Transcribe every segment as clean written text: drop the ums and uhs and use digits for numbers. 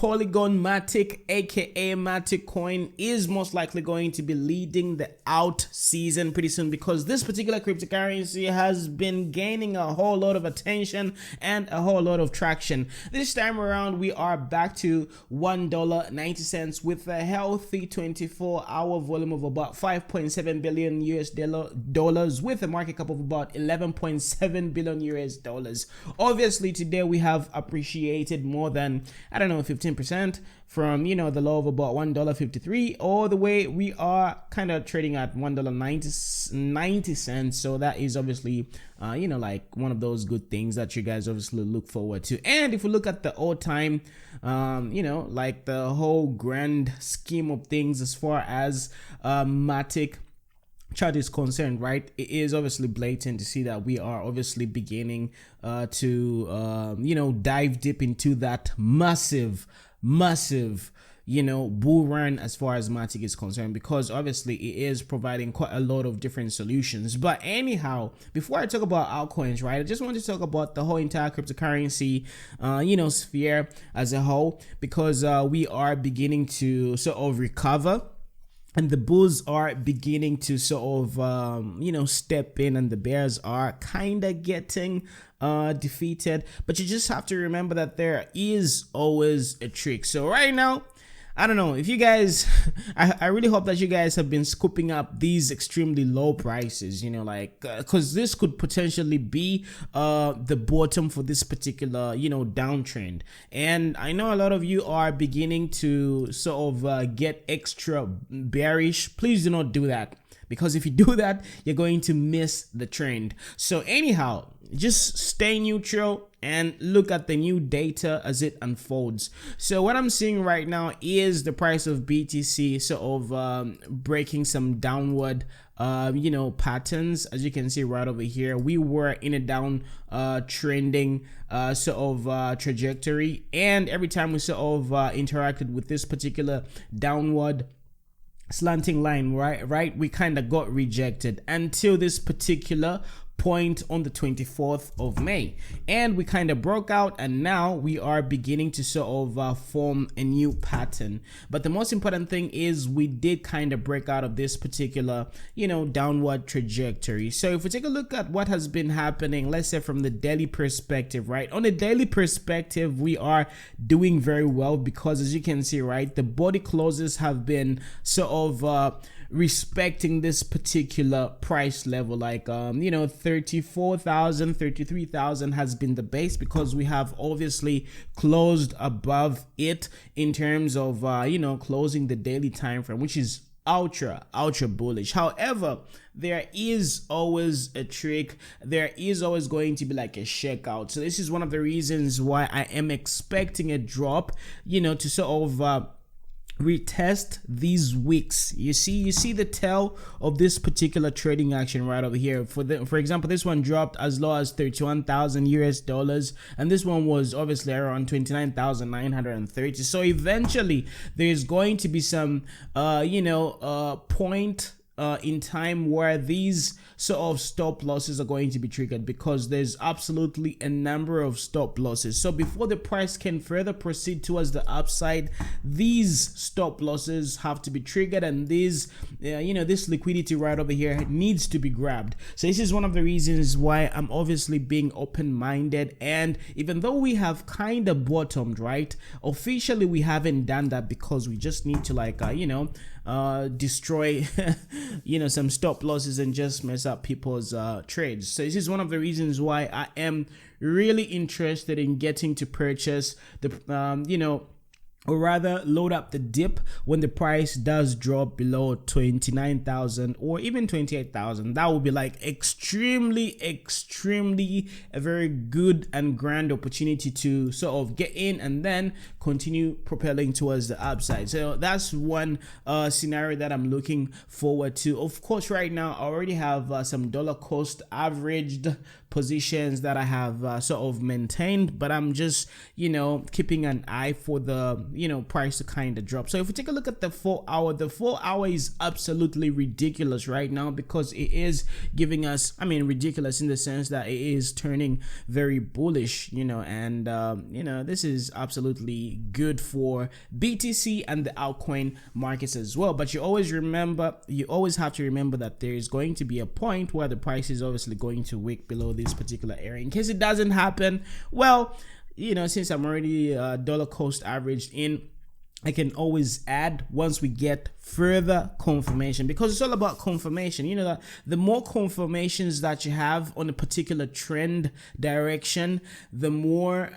Polygon MATIC, aka MATIC coin, is most likely going to be leading the out season pretty soon, because this particular cryptocurrency has been gaining a whole lot of attention and a whole lot of traction. This time around, we are back to $1.90 with a healthy 24-hour volume of about 5.7 billion US dollars with a market cap of about 11.7 billion US dollars. Obviously, today we have appreciated more than, I don't know, 15% from, you know, the low of about $1.53 all the way we are kind of trading at $1.90. So that is obviously you know, like one of those good things that you guys obviously look forward to. And if we look at the all-time you know, like the whole grand scheme of things as far as MATIC chart is concerned, right, it is obviously blatant to see that we are obviously beginning to you know, dive deep into that massive you know, bull run as far as MATIC is concerned, because obviously it is providing quite a lot of different solutions. But anyhow, before I talk about altcoins, right, I just want to talk about the whole entire cryptocurrency you know, sphere as a whole, because we are beginning to sort of recover, and the bulls are beginning to sort of you know, step in, and the bears are kind of getting defeated. But you just have to remember that there is always a trick. So right now, I don't know if you guys I really hope that you guys have been scooping up these extremely low prices, you know, like because this could potentially be the bottom for this particular, you know, downtrend. And I know a lot of you are beginning to sort of get extra bearish. Please do not do that, because if you do that, you're going to miss the trend. So anyhow, just stay neutral and look at the new data as it unfolds. So what I'm seeing right now is the price of BTC sort of breaking some downward you know, patterns. As you can see right over here, we were in a down trending sort of trajectory, and every time we sort of interacted with this particular downward slanting line, right, we kind of got rejected until this particular point on the 24th of May, and we kind of broke out, and now we are beginning to sort of form a new pattern. But the most important thing is we did kind of break out of this particular, you know, downward trajectory. So if we take a look at what has been happening, let's say from the daily perspective, right, on a daily perspective, we are doing very well, because as you can see, right, the body closes have been sort of respecting this particular price level, like you know, 34,000, 33,000 has been the base, because we have obviously closed above it in terms of you know, closing the daily time frame, which is ultra bullish. However, there is always a trick. There is always going to be like a shakeout. So this is one of the reasons why I am expecting a drop, you know, to sort of retest these wicks. You see the tail of this particular trading action right over here. For example, this one dropped as low as 31,000 US dollars, and this one was obviously around 29,930. So eventually there's going to be some you know, point in time where these sort of stop losses are going to be triggered, because there's absolutely a number of stop losses. So before the price can further proceed towards the upside, these stop losses have to be triggered, and these you know, this liquidity right over here needs to be grabbed. So this is one of the reasons why I'm obviously being open-minded. And even though we have kind of bottomed, right, officially we haven't done that, because we just need to like you know, destroy you know, some stop losses and just mess up people's trades. So this is one of the reasons why I am really interested in getting to purchase the you know, or rather load up the dip when the price does drop below 29,000 or even 28,000. That would be like extremely a very good and grand opportunity to sort of get in and then continue propelling towards the upside. So that's one scenario that I'm looking forward to. Of course, right now I already have some dollar cost averaged positions that I have sort of maintained, but I'm just, you know, keeping an eye for the price to kind of drop. So if we take a look at the 4-hour, the 4-hour is absolutely ridiculous right now, because it is giving us, ridiculous in the sense that it is turning very bullish, and this is absolutely good for BTC and the altcoin markets as well. But you always have to remember that there is going to be a point where the price is obviously going to wick below this particular area. In case it doesn't happen, well, since I'm already dollar cost averaged in, I can always add once we get further confirmation, because it's all about confirmation. That the more confirmations that you have on a particular trend direction, the more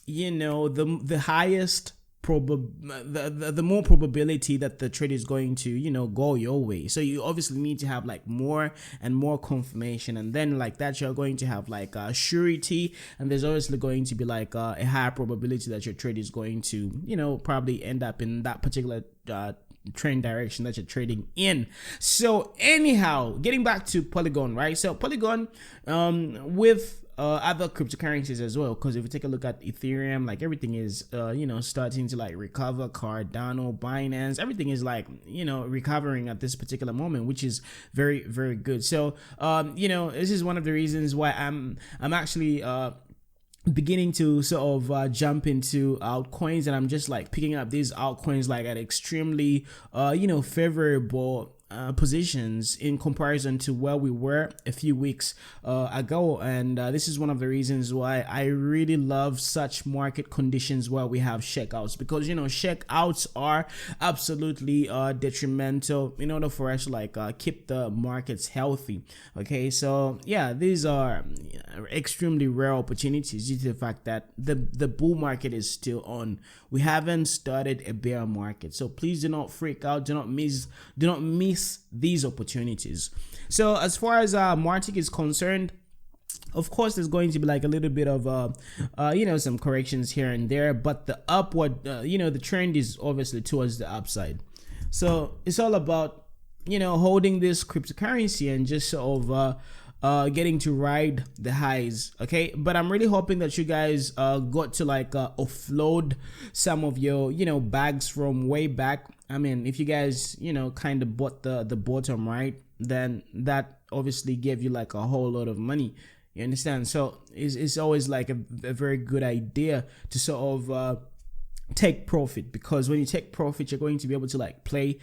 the highest the more probability that the trade is going to go your way. So you obviously need to have like more and more confirmation, and then like that you're going to have like surety, and there's obviously going to be like a higher probability that your trade is going to probably end up in that particular trend direction that you're trading in. So anyhow, getting back to Polygon, right? So Polygon with other cryptocurrencies as well, because if you take a look at Ethereum, like everything is starting to like recover. Cardano, Binance, everything is like recovering at this particular moment, which is very, very good. So this is one of the reasons why I'm actually beginning to sort of jump into altcoins, and I'm just like picking up these altcoins like at extremely favorable positions in comparison to where we were a few weeks ago. And this is one of the reasons why I really love such market conditions where we have checkouts, because checkouts are absolutely detrimental in order for us to like keep the markets healthy. Okay, so yeah, these are extremely rare opportunities due to the fact that the bull market is still on. We haven't started a bear market, so please do not freak out. Do not miss these opportunities. So as far as MATIC is concerned, of course there's going to be like a little bit of some corrections here and there, but the upward the trend is obviously towards the upside. So it's all about holding this cryptocurrency and just sort of getting to ride the highs. Okay, but I'm really hoping that you guys got to like offload some of your bags from way back. I mean, if you guys kind of bought the bottom, right, then that obviously gave you like a whole lot of money. You understand? So it's always like a very good idea to sort of take profit, because when you take profit, you're going to be able to like play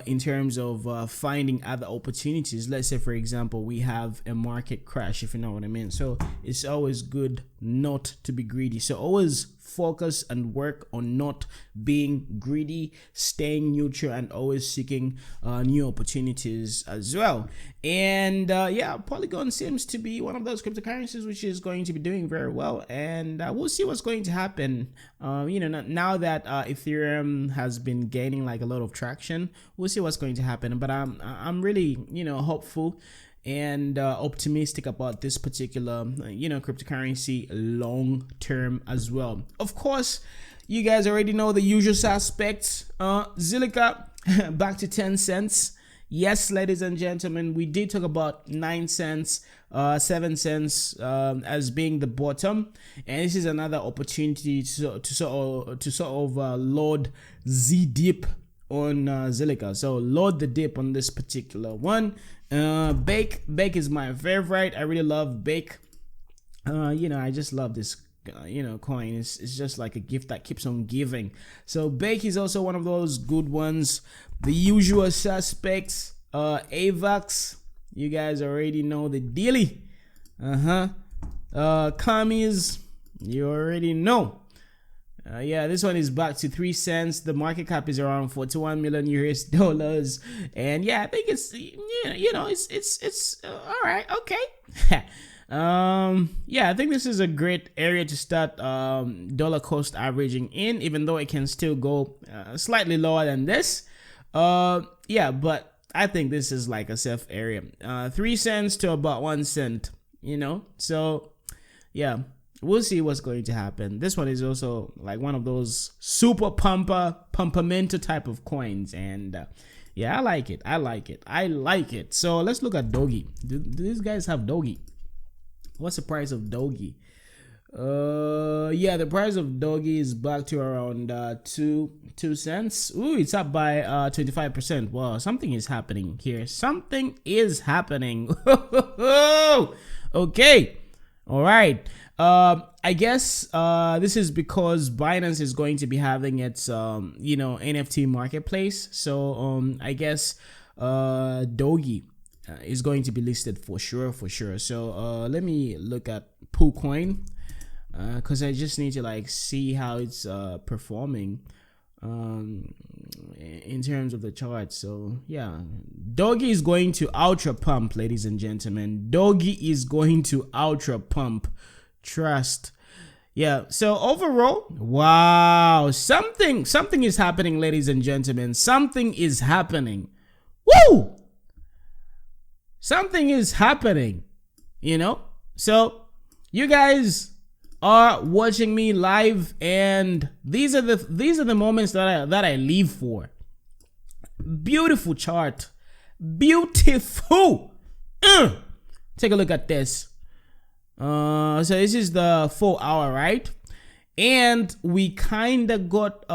in terms of finding other opportunities. Let's say, for example, we have a market crash, if you know what I mean. So it's always good not to be greedy. So always focus and work on not being greedy, staying neutral, and always seeking new opportunities as well. And yeah, Polygon seems to be one of those cryptocurrencies which is going to be doing very well, and we'll see what's going to happen. Now that Ethereum has been gaining like a lot of traction, we'll see what's going to happen. But I'm really hopeful and optimistic about this particular cryptocurrency long term as well. Of course, you guys already know the usual suspects. Zilliqa back to 10 cents. Yes, ladies and gentlemen, we did talk about 9 cents, 7 cents as being the bottom, and this is another opportunity to sort of load Z dip on Zilliqa. So load the dip on this particular one. Bake is my favorite. I really love Bake. I just love this coin. It's just like a gift that keeps on giving. So Bake is also one of those good ones. The usual suspects, Avax, you guys already know the dealie. Cummies, you already know. Yeah, this one is back to 3 cents. The market cap is around 41 million US dollars, and yeah, I think it's it's all right. Okay. Yeah, I think this is a great area to start dollar cost averaging in, even though it can still go slightly lower than this. Yeah, but I think this is like a safe area. 3 cents to about 1 cent. So yeah. We'll see what's going to happen. This one is also like one of those super pumpermental type of coins, and yeah, I like it. So let's look at Doggy. Do these guys have Doggy? What's the price of Doggy? Yeah, the price of Doggy is back to around 2 cents. Ooh, it's up by 25%. Wow, something is happening here. Something is happening. Okay, all right. I guess this is because Binance is going to be having its NFT marketplace. So I guess Doggy is going to be listed for sure. So let me look at Poolcoin. Because I just need to like see how it's performing in terms of the chart. So yeah, Doggy is going to ultra pump, ladies and gentlemen. Doggy is going to ultra pump. Trust. Yeah. So overall, wow, something is happening, ladies and gentlemen. Something is happening. Woo! Something is happening. So you guys are watching me live, and these are the moments that I live for. Beautiful chart, beautiful. Take a look at this. So this is the 4 hour, right? And we kind of got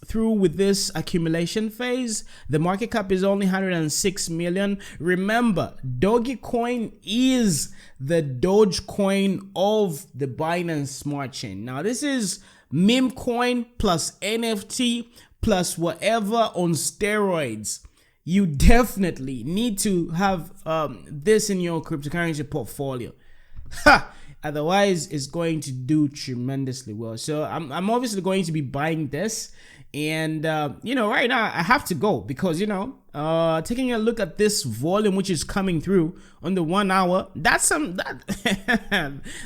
through with this accumulation phase. The market cap is only 106 million. Remember, Doggy coin is the Dogecoin of the Binance Smart Chain. Now this is meme coin plus NFT plus whatever on steroids. You definitely need to have this in your cryptocurrency portfolio. Otherwise it's going to do tremendously well. So I'm obviously going to be buying this. And right now I have to go because taking a look at this volume which is coming through on the 1 hour,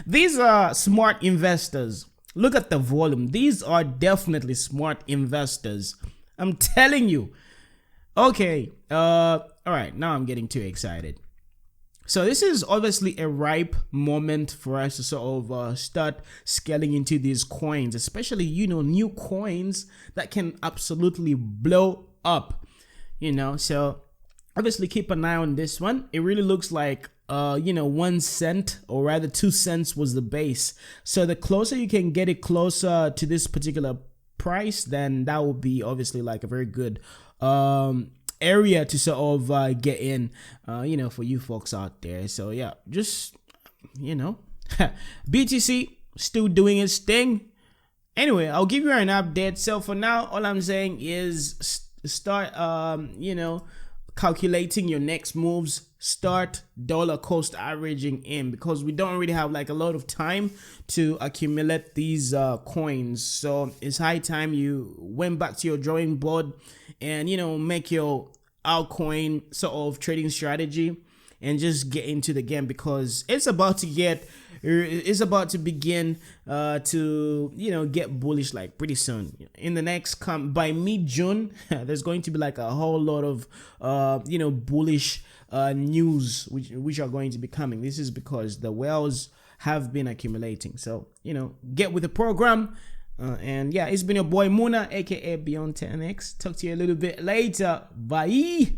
these are smart investors. Look at the volume. These are definitely smart investors, I'm telling you. Okay, all right, now I'm getting too excited. So this is obviously a ripe moment for us to sort of start scaling into these coins, especially, new coins that can absolutely blow up, So obviously keep an eye on this one. It really looks like, 1 cent or rather 2 cents was the base. So the closer you can get it closer to this particular price, then that will be obviously like a very good area to sort of get in, for you folks out there. So yeah, just BTC still doing its thing. Anyway, I'll give you an update. So for now, all I'm saying is start calculating your next moves. Start dollar cost averaging in, because we don't really have like a lot of time to accumulate these coins. So it's high time you went back to your drawing board and make your altcoin sort of trading strategy and just get into the game, because it's about to begin to get bullish like pretty soon. In the next by mid-June there's going to be like a whole lot of bullish news which are going to be coming. This is because the whales have been accumulating. So get with the program. And yeah, it's been your boy Muna, aka Beyond 10x. Talk to you a little bit later. Bye.